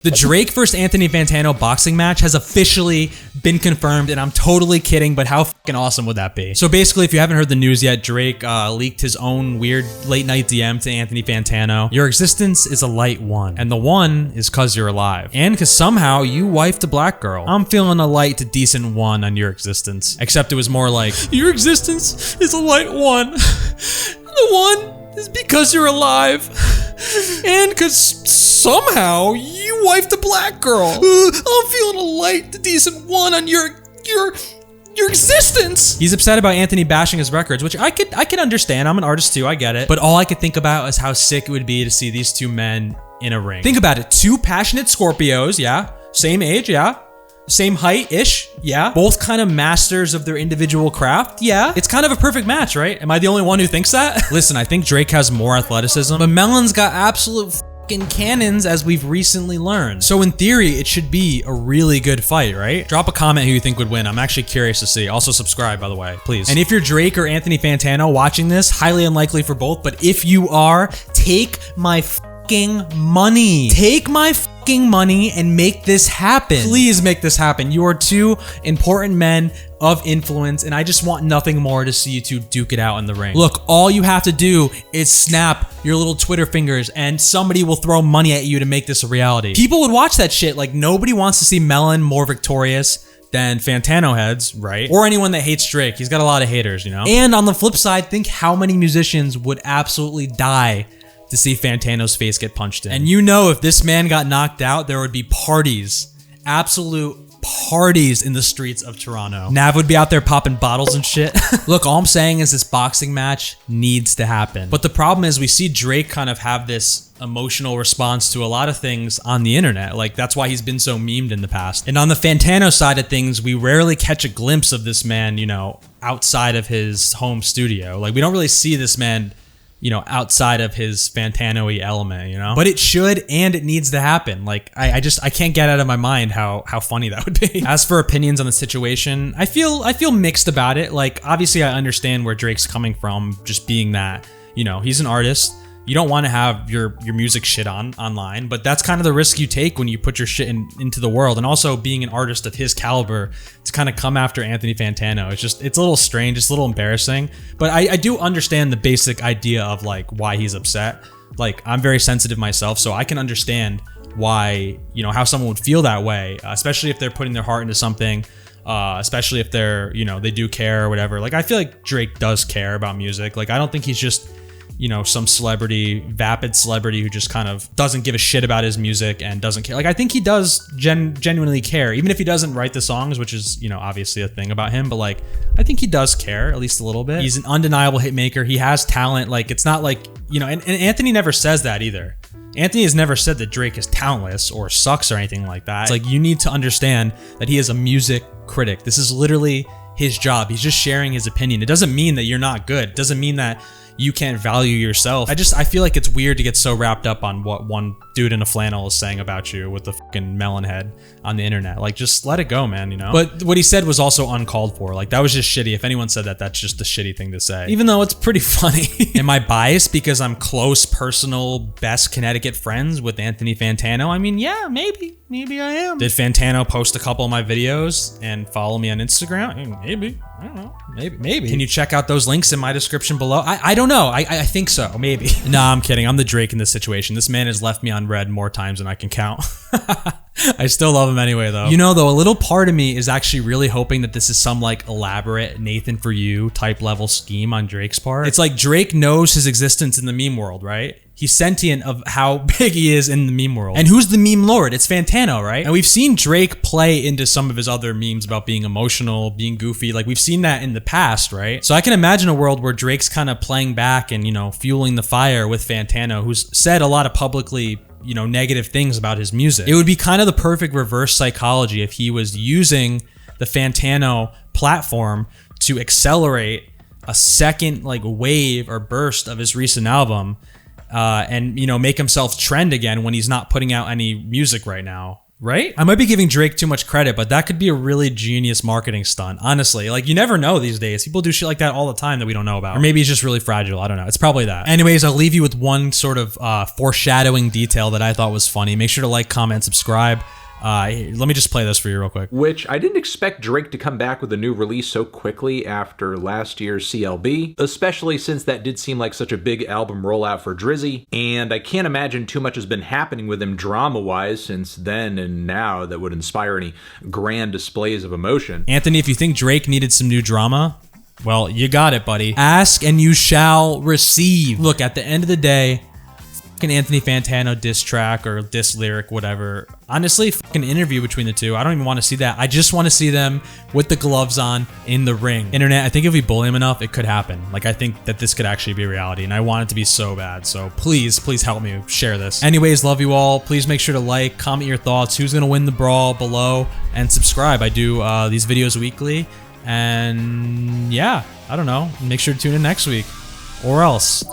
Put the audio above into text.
The Drake versus Anthony Fantano boxing match has officially been confirmed, and I'm totally kidding, but how fucking awesome would that be? So basically, if you haven't heard the news yet, Drake leaked his own weird late night DM to Anthony Fantano. Your existence is a light one, and the one is cause you're alive. And cause somehow you wifed a black girl. I'm feeling a light to decent one on your existence. Except it was more like, your existence is a light one. The one is because you're alive. And cause somehow you wifed a black girl. I'm feeling a light to decent one on your existence. He's upset about Anthony bashing his records, which I could understand. I'm an artist too, I get it. But all I could think about is how sick it would be to see these two men in a ring. Think about it, two passionate Scorpios, yeah. Same age, yeah. Same height-ish, yeah. Both kind of masters of their individual craft, yeah. It's kind of a perfect match, right? Am I the only one who thinks that? Listen, I think Drake has more athleticism, but Melon's got absolute fucking cannons, as we've recently learned. So in theory, it should be a really good fight, right? Drop a comment who you think would win. I'm actually curious to see. Also subscribe, by the way, please. And if you're Drake or Anthony Fantano watching this, highly unlikely for both, but if you are, take my fucking money. Take my fucking money and make this happen. Please make this happen. You are two important men of influence, and I just want nothing more to see you two duke it out in the ring. Look, all you have to do is snap your little Twitter fingers and somebody will throw money at you to make this a reality. People would watch that shit. Like, nobody wants to see Melon more victorious than Fantano heads, right? Or anyone that hates Drake. He's got a lot of haters, you know? And on the flip side, think how many musicians would absolutely die to see Fantano's face get punched in. And you know, if this man got knocked out, there would be parties, absolute parties in the streets of Toronto. Nav would be out there popping bottles and shit. Look, all I'm saying is this boxing match needs to happen. But the problem is we see Drake kind of have this emotional response to a lot of things on the internet. Like, that's why he's been so memed in the past. And on the Fantano side of things, we rarely catch a glimpse of this man, you know, outside of his home studio. Like, we don't really see this man, you know, outside of his Fantano-y element, you know? But it should, and it needs to happen. Like, I can't get out of my mind how funny that would be. As for opinions on the situation, I feel mixed about it. Like, obviously I understand where Drake's coming from, just being that, you know, he's an artist. You don't want to have your music shit online, but that's kind of the risk you take when you put your shit into the world. And also being an artist of his caliber to kind of come after Anthony Fantano, it's a little strange, it's a little embarrassing, but I do understand the basic idea of like why he's upset. Like, I'm very sensitive myself, so I can understand why, you know, how someone would feel that way, especially if they're putting their heart into something. Especially if they're, you know, they do care or whatever. Like, I feel like Drake does care about music. Like, I don't think he's just, you know, some celebrity, vapid celebrity who just kind of doesn't give a shit about his music and doesn't care. Like, I think he does genuinely care, even if he doesn't write the songs, which is, you know, obviously a thing about him, but like, I think he does care, at least a little bit. He's an undeniable hit maker. He has talent. Like, it's not like, you know, and Anthony never says that either. Anthony has never said that Drake is talentless or sucks or anything like that. It's like, you need to understand that he is a music critic. This is literally his job. He's just sharing his opinion. It doesn't mean that you're not good. It doesn't mean that you can't value yourself. I feel like it's weird to get so wrapped up on what one dude in a flannel is saying about you with the fucking melon head on the internet. Like, just let it go, man, you know? But what he said was also uncalled for. Like, that was just shitty. If anyone said that, that's just a shitty thing to say. Even though it's pretty funny. Am I biased because I'm close, personal, best Connecticut friends with Anthony Fantano? I mean, yeah, maybe. Maybe I am. Did Fantano post a couple of my videos and follow me on Instagram? Maybe. I don't know. Maybe. Can you check out those links in my description below? I don't know. I think so. Maybe. Nah, I'm kidding. I'm the Drake in this situation. This man has left me on red more times than I can count. I still love him anyway, though. You know, though, a little part of me is actually really hoping that this is some like elaborate Nathan for you type level scheme on Drake's part. It's like Drake knows his existence in the meme world, right? He's sentient of how big he is in the meme world. And who's the meme lord? It's Fantano, right? And we've seen Drake play into some of his other memes about being emotional, being goofy. Like, we've seen that in the past, right? So I can imagine a world where Drake's kind of playing back and, you know, fueling the fire with Fantano, who's said a lot of publicly, you know, negative things about his music. It would be kind of the perfect reverse psychology if he was using the Fantano platform to accelerate a second like wave or burst of his recent album, and, you know, make himself trend again when he's not putting out any music right now. Right? I might be giving Drake too much credit, but that could be a really genius marketing stunt. Honestly, like you never know these days. People do shit like that all the time that we don't know about. Or maybe he's just really fragile. I don't know. It's probably that. Anyways, I'll leave you with one sort of foreshadowing detail that I thought was funny. Make sure to like, comment, subscribe. Let me just play this for you real quick. Which I didn't expect Drake to come back with a new release so quickly after last year's CLB, especially since that did seem like such a big album rollout for Drizzy, and I can't imagine too much has been happening with him drama-wise since then and now that would inspire any grand displays of emotion. Anthony, if you think Drake needed some new drama, well, you got it, buddy. Ask and you shall receive. Look, at the end of the day, fucking Anthony Fantano diss track or diss lyric, whatever. Honestly, fucking interview between the two. I don't even want to see that. I just want to see them with the gloves on in the ring. Internet, I think if we bully him enough, it could happen. Like, I think that this could actually be reality, and I want it to be so bad. So please, please help me share this. Anyways, love you all. Please make sure to like, comment your thoughts. Who's going to win the brawl below, and subscribe. I do these videos weekly, and yeah, I don't know. Make sure to tune in next week, or else.